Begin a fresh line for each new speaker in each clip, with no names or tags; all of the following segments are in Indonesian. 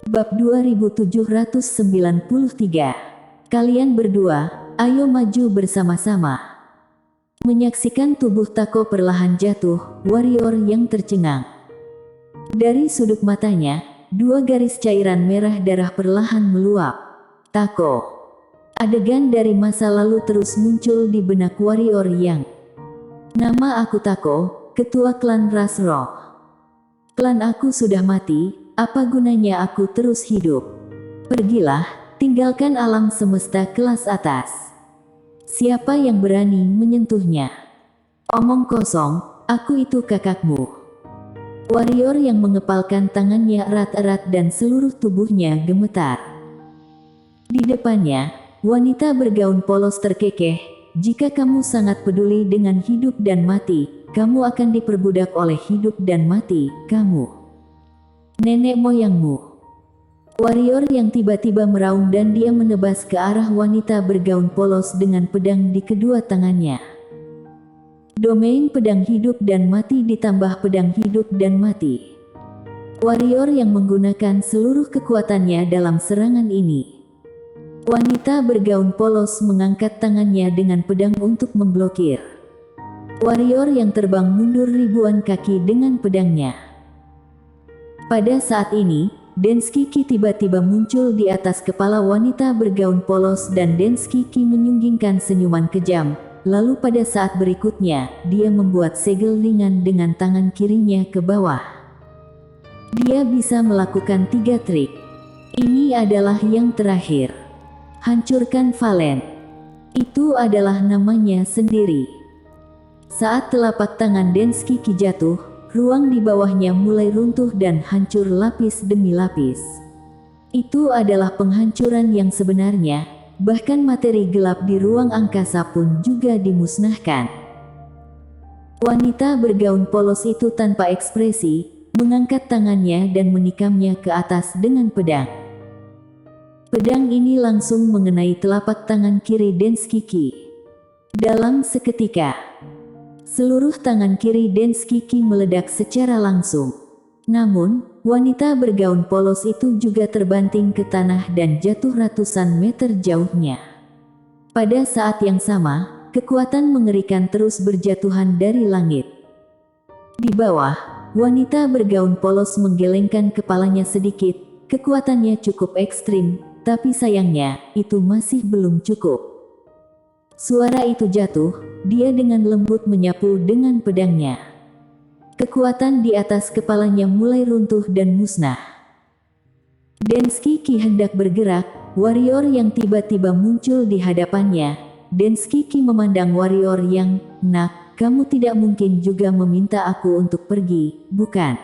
Bab 2793. Kalian berdua, ayo maju bersama-sama. Menyaksikan tubuh Tako perlahan jatuh, warrior yang tercengang. Dari sudut matanya, dua garis cairan merah darah perlahan meluap. Tako. Adegan dari masa lalu terus muncul di benak warrior yang. Nama aku Tako, ketua klan Ras Roh. Klan aku sudah mati, apa gunanya aku terus hidup? Pergilah, tinggalkan alam semesta kelas atas. Siapa yang berani menyentuhnya? Omong kosong, aku itu kakakmu. Warrior yang mengepalkan tangannya erat-erat dan seluruh tubuhnya gemetar. Di depannya, wanita bergaun polos terkekeh, jika kamu sangat peduli dengan hidup dan mati, kamu akan diperbudak oleh hidup dan mati, kamu. Nenek moyangmu. Warrior yang tiba-tiba meraung dan dia menebas ke arah wanita bergaun polos dengan pedang di kedua tangannya. Domain pedang hidup dan mati ditambah pedang hidup dan mati. Warrior yang menggunakan seluruh kekuatannya dalam serangan ini. Wanita bergaun polos mengangkat tangannya dengan pedang untuk memblokir. Warrior yang terbang mundur ribuan kaki dengan pedangnya. Pada saat ini, Denskiki tiba-tiba muncul di atas kepala wanita bergaun polos dan Denskiki menyunggingkan senyuman kejam. Lalu pada saat berikutnya, dia membuat segel ringan dengan tangan kirinya ke bawah. Dia bisa melakukan 3 trik. Ini adalah yang terakhir. Hancurkan Valen. Itu adalah namanya sendiri. Saat telapak tangan Denskiki jatuh, ruang di bawahnya mulai runtuh dan hancur lapis demi lapis. Itu adalah penghancuran yang sebenarnya, bahkan materi gelap di ruang angkasa pun juga dimusnahkan. Wanita bergaun polos itu tanpa ekspresi, mengangkat tangannya dan menikamnya ke atas dengan pedang. Pedang ini langsung mengenai telapak tangan kiri Denskiki. Dalam seketika, seluruh tangan kiri Denskiki meledak secara langsung. Namun, wanita bergaun polos itu juga terbanting ke tanah dan jatuh ratusan meter jauhnya. Pada saat yang sama, kekuatan mengerikan terus berjatuhan dari langit. Di bawah, wanita bergaun polos menggelengkan kepalanya sedikit. Kekuatannya cukup ekstrim, tapi sayangnya, itu masih belum cukup. Suara itu jatuh, dia dengan lembut menyapu dengan pedangnya. Kekuatan di atas kepalanya mulai runtuh dan musnah. Denskiki hendak bergerak, warrior yang tiba-tiba muncul di hadapannya. Denskiki memandang warrior yang, "Nak, kamu tidak mungkin juga meminta aku untuk pergi, bukan?"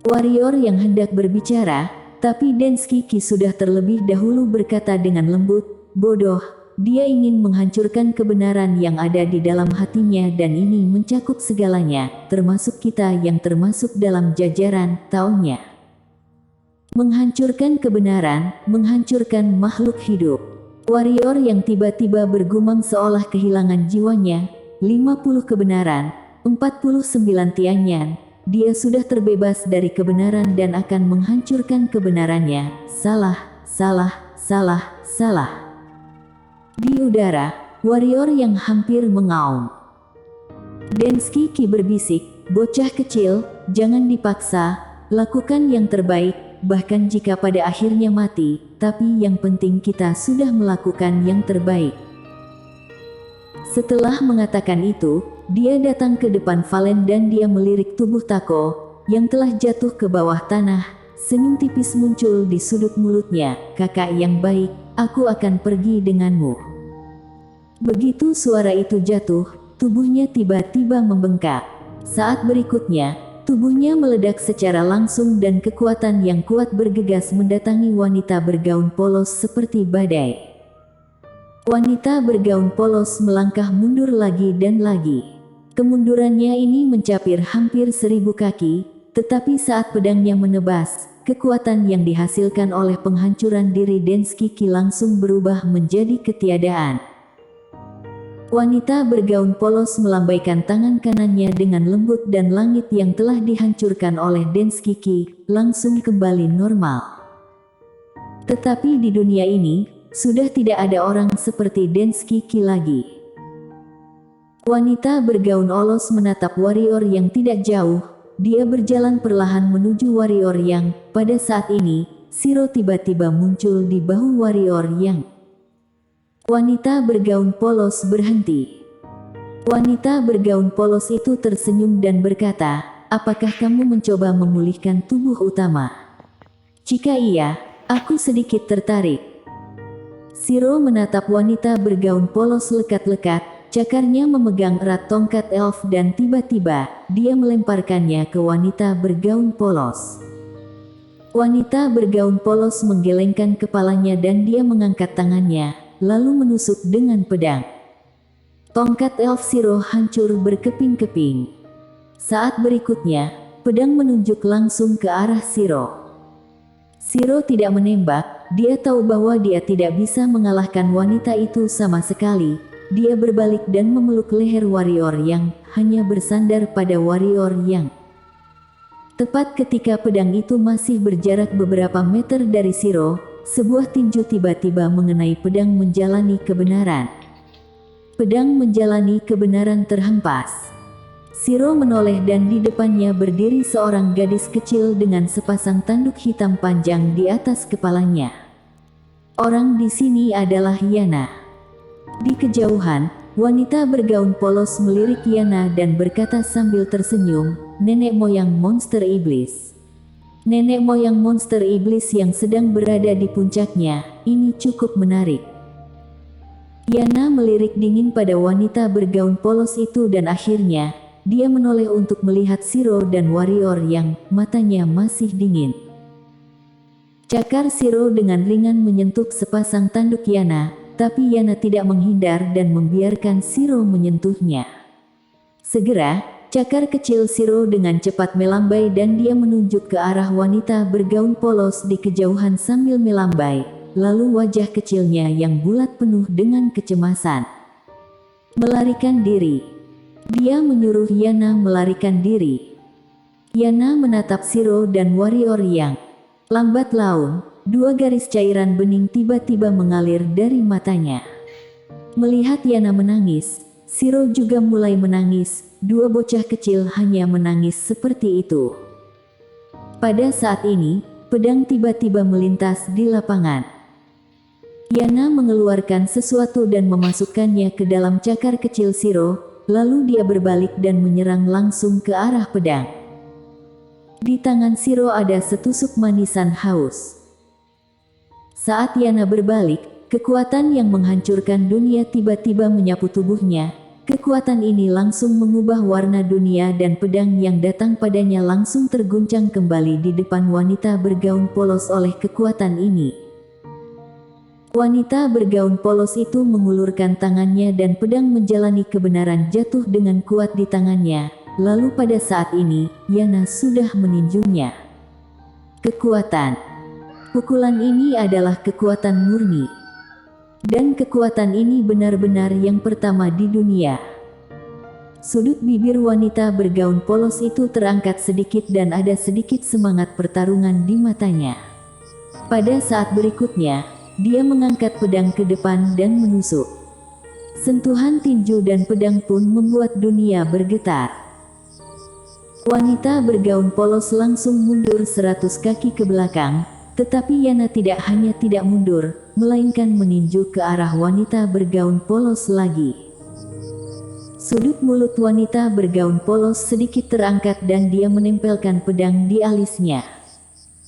Warrior yang hendak berbicara, tapi Denskiki sudah terlebih dahulu berkata dengan lembut, "Bodoh." Dia ingin menghancurkan kebenaran yang ada di dalam hatinya dan ini mencakup segalanya, termasuk kita yang termasuk dalam jajaran taunya. Menghancurkan kebenaran, menghancurkan makhluk hidup. Warrior yang tiba-tiba bergumam seolah kehilangan jiwanya, 50 kebenaran, 49 Tianyan, dia sudah terbebas dari kebenaran dan akan menghancurkan kebenarannya. Salah, salah, salah, salah. Di udara, warrior yang hampir mengaum. Denskiki berbisik, "Bocah kecil, jangan dipaksa, lakukan yang terbaik, bahkan jika pada akhirnya mati, tapi yang penting kita sudah melakukan yang terbaik." Setelah mengatakan itu, dia datang ke depan Valen dan dia melirik tubuh Tako, yang telah jatuh ke bawah tanah. Senyum tipis muncul di sudut mulutnya, "Kakak yang baik, aku akan pergi denganmu." Begitu suara itu jatuh, tubuhnya tiba-tiba membengkak. Saat berikutnya, tubuhnya meledak secara langsung dan kekuatan yang kuat bergegas mendatangi wanita bergaun polos seperti badai. Wanita bergaun polos melangkah mundur lagi dan lagi. Kemundurannya ini mencapai hampir 1000 kaki, tetapi saat pedangnya menebas, kekuatan yang dihasilkan oleh penghancuran diri Denskiki langsung berubah menjadi ketiadaan. Wanita bergaun polos melambaikan tangan kanannya dengan lembut dan langit yang telah dihancurkan oleh Denskiki langsung kembali normal. Tetapi di dunia ini, sudah tidak ada orang seperti Denskiki lagi. Wanita bergaun polos menatap warrior yang tidak jauh. Dia berjalan perlahan menuju warrior yang, pada saat ini, Shiro tiba-tiba muncul di bahu warrior yang. Wanita bergaun polos berhenti. Wanita bergaun polos itu tersenyum dan berkata, "Apakah kamu mencoba memulihkan tubuh utama? Jika iya, aku sedikit tertarik." Shiro menatap wanita bergaun polos lekat-lekat, cakarnya memegang erat tongkat elf dan tiba-tiba, dia melemparkannya ke wanita bergaun polos. Wanita bergaun polos menggelengkan kepalanya dan dia mengangkat tangannya, lalu menusuk dengan pedang. Tongkat elf Shiro hancur berkeping-keping. Saat berikutnya, pedang menunjuk langsung ke arah Shiro. Shiro tidak menembak, dia tahu bahwa dia tidak bisa mengalahkan wanita itu sama sekali. Dia berbalik dan memeluk leher warrior yang hanya bersandar pada warrior yang. Tepat ketika pedang itu masih berjarak beberapa meter dari Shiro, sebuah tinju tiba-tiba mengenai pedang menjalani kebenaran. Pedang menjalani kebenaran terhempas. Shiro menoleh dan di depannya berdiri seorang gadis kecil dengan sepasang tanduk hitam panjang di atas kepalanya. Orang di sini adalah Yana. Di kejauhan, wanita bergaun polos melirik Yana dan berkata sambil tersenyum, "Nenek moyang monster iblis." Nenek moyang monster iblis yang sedang berada di puncaknya, ini cukup menarik. Yana melirik dingin pada wanita bergaun polos itu dan akhirnya, dia menoleh untuk melihat Shiro dan warrior yang matanya masih dingin. Cakar Shiro dengan ringan menyentuh sepasang tanduk Yana, tapi Yana tidak menghindar dan membiarkan Shiro menyentuhnya. Segera, cakar kecil Shiro dengan cepat melambai dan dia menunjuk ke arah wanita bergaun polos di kejauhan sambil melambai, lalu wajah kecilnya yang bulat penuh dengan kecemasan. Melarikan diri. Dia menyuruh Yana melarikan diri. Yana menatap Shiro dan warrior yang. Lambat laun, dua garis cairan bening tiba-tiba mengalir dari matanya. Melihat Yana menangis, Shiro juga mulai menangis. Dua bocah kecil hanya menangis seperti itu. Pada saat ini, pedang tiba-tiba melintas di lapangan. Yana mengeluarkan sesuatu dan memasukkannya ke dalam cakar kecil Shiro, lalu dia berbalik dan menyerang langsung ke arah pedang. Di tangan Shiro ada setusuk manisan haus. Saat Yana berbalik, kekuatan yang menghancurkan dunia tiba-tiba menyapu tubuhnya. Kekuatan ini langsung mengubah warna dunia dan pedang yang datang padanya langsung terguncang kembali di depan wanita bergaun polos oleh kekuatan ini. Wanita bergaun polos itu mengulurkan tangannya dan pedang menjalani kebenaran jatuh dengan kuat di tangannya. Lalu pada saat ini, Yana sudah meninjunya. Kekuatan. Pukulan ini adalah kekuatan murni. Dan kekuatan ini benar-benar yang pertama di dunia. Sudut bibir wanita bergaun polos itu terangkat sedikit dan ada sedikit semangat pertarungan di matanya. Pada saat berikutnya, dia mengangkat pedang ke depan dan menusuk. Sentuhan tinju dan pedang pun membuat dunia bergetar. Wanita bergaun polos langsung mundur 100 kaki ke belakang. Tetapi Yana tidak hanya tidak mundur, melainkan meninju ke arah wanita bergaun polos lagi. Sudut mulut wanita bergaun polos sedikit terangkat dan dia menempelkan pedang di alisnya.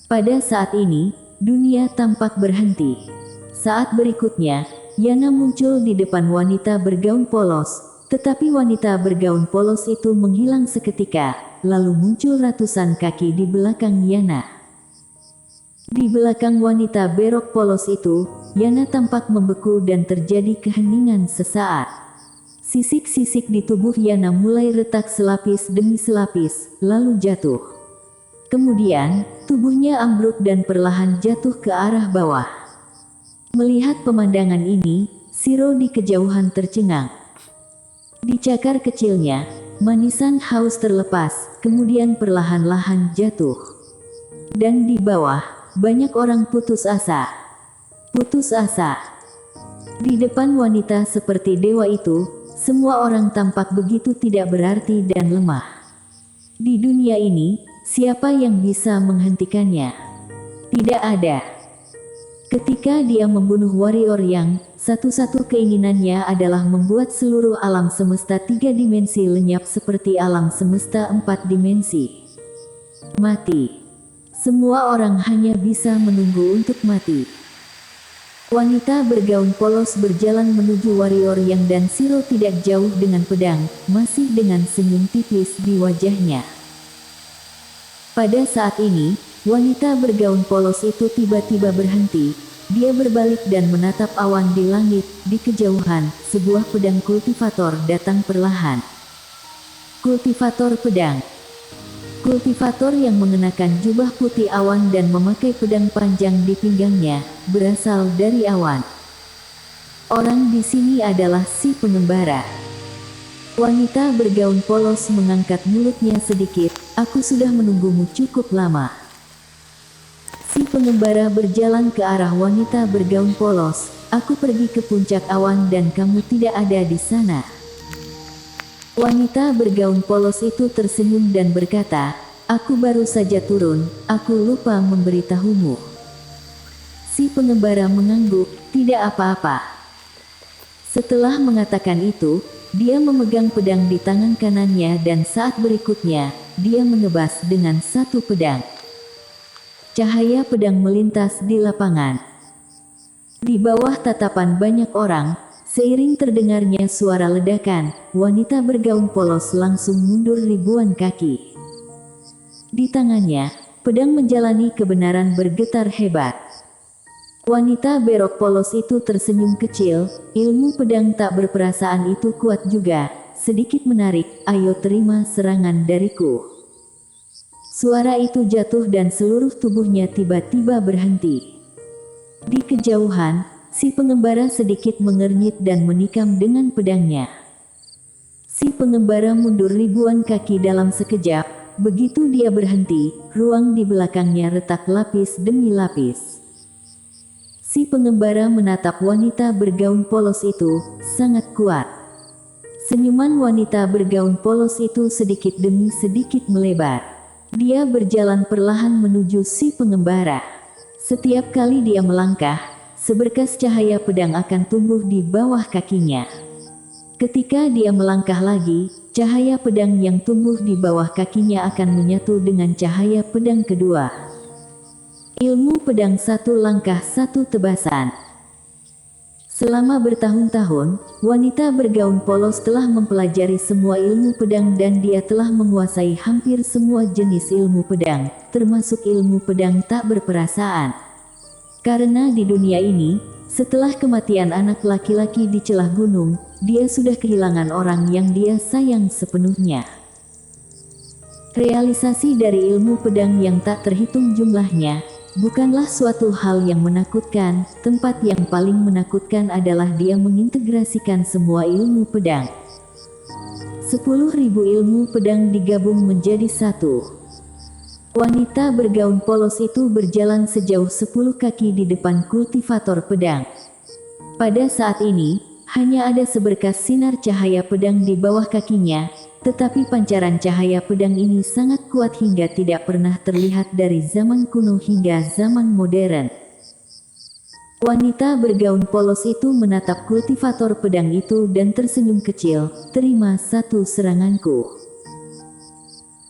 Pada saat ini, dunia tampak berhenti. Saat berikutnya, Yana muncul di depan wanita bergaun polos, tetapi wanita bergaun polos itu menghilang seketika, lalu muncul ratusan kaki di belakang Yana. Di belakang wanita berok polos itu, Yana tampak membeku dan terjadi keheningan sesaat. Sisik-sisik di tubuh Yana mulai retak selapis demi selapis, lalu jatuh. Kemudian, tubuhnya ambruk dan perlahan jatuh ke arah bawah. Melihat pemandangan ini, Shiro di kejauhan tercengang. Di cakar kecilnya, manisan haus terlepas, kemudian perlahan-lahan jatuh. Dan di bawah, banyak orang putus asa. Putus asa. Di depan wanita seperti dewa itu, semua orang tampak begitu tidak berarti dan lemah. Di dunia ini, siapa yang bisa menghentikannya? Tidak ada. Ketika dia membunuh warrior yang satu-satu keinginannya adalah membuat seluruh alam semesta 3 dimensi lenyap seperti alam semesta 4 dimensi. Mati. Semua orang hanya bisa menunggu untuk mati. Wanita bergaun polos berjalan menuju warrior yang dan Shiro tidak jauh dengan pedang, masih dengan senyum tipis di wajahnya. Pada saat ini, wanita bergaun polos itu tiba-tiba berhenti. Dia berbalik dan menatap awan di langit. Di kejauhan, sebuah pedang kultivator datang perlahan. Kultivator pedang. Kultivator yang mengenakan jubah putih awan dan memakai pedang panjang di pinggangnya, berasal dari awan. Orang di sini adalah si pengembara. Wanita bergaun polos mengangkat mulutnya sedikit. Aku sudah menunggumu cukup lama. Si pengembara berjalan ke arah wanita bergaun polos. Aku pergi ke puncak awan dan kamu tidak ada di sana. Wanita bergaun polos itu tersenyum dan berkata, aku baru saja turun, aku lupa memberitahumu. Si pengembara mengangguk, tidak apa-apa. Setelah mengatakan itu, dia memegang pedang di tangan kanannya dan saat berikutnya, dia menebas dengan satu pedang. Cahaya pedang melintas di lapangan. Di bawah tatapan banyak orang, seiring terdengarnya suara ledakan, wanita bergaun polos langsung mundur ribuan kaki. Di tangannya, pedang menjalani kebenaran bergetar hebat. Wanita berok polos itu tersenyum kecil, ilmu pedang tak berperasaan itu kuat juga, sedikit menarik, ayo terima serangan dariku. Suara itu jatuh dan seluruh tubuhnya tiba-tiba berhenti. Di kejauhan, si pengembara sedikit mengernyit dan menikam dengan pedangnya. Si pengembara mundur ribuan kaki dalam sekejap, begitu dia berhenti, ruang di belakangnya retak lapis demi lapis. Si pengembara menatap wanita bergaun polos itu, sangat kuat. Senyuman wanita bergaun polos itu sedikit demi sedikit melebar. Dia berjalan perlahan menuju si pengembara. Setiap kali dia melangkah, seberkas cahaya pedang akan tumbuh di bawah kakinya. Ketika dia melangkah lagi, cahaya pedang yang tumbuh di bawah kakinya akan menyatu dengan cahaya pedang kedua. Ilmu pedang satu langkah satu tebasan. Selama bertahun-tahun, wanita bergaun polos telah mempelajari semua ilmu pedang dan dia telah menguasai hampir semua jenis ilmu pedang, termasuk ilmu pedang tak berperasaan. Karena di dunia ini, setelah kematian anak laki-laki di celah gunung, dia sudah kehilangan orang yang dia sayang sepenuhnya. Realisasi dari ilmu pedang yang tak terhitung jumlahnya, bukanlah suatu hal yang menakutkan. Tempat yang paling menakutkan adalah dia mengintegrasikan semua ilmu pedang. 10.000 ilmu pedang digabung menjadi satu. Wanita bergaun polos itu berjalan sejauh 10 kaki di depan kultivator pedang. Pada saat ini, hanya ada seberkas sinar cahaya pedang di bawah kakinya, tetapi pancaran cahaya pedang ini sangat kuat hingga tidak pernah terlihat dari zaman kuno hingga zaman modern. Wanita bergaun polos itu menatap kultivator pedang itu dan tersenyum kecil, terima satu seranganku.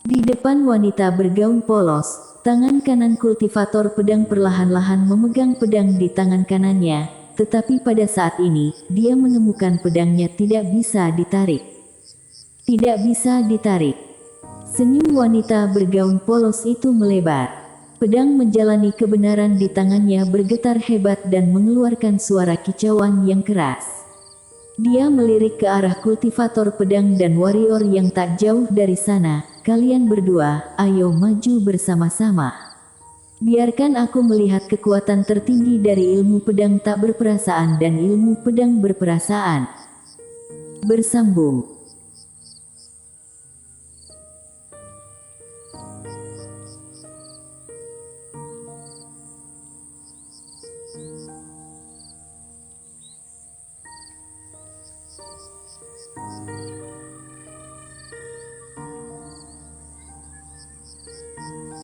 Di depan wanita bergaun polos, tangan kanan kultivator pedang perlahan-lahan memegang pedang di tangan kanannya, tetapi pada saat ini, dia menemukan pedangnya tidak bisa ditarik. Tidak bisa ditarik. Senyum wanita bergaun polos itu melebar. Pedang menjalani kebenaran di tangannya bergetar hebat dan mengeluarkan suara kicauan yang keras. Dia melirik ke arah kultivator pedang dan warrior yang tak jauh dari sana. Kalian berdua, ayo maju bersama-sama. Biarkan aku melihat kekuatan tertinggi dari ilmu pedang tak berperasaan dan ilmu pedang berperasaan. Bersambung.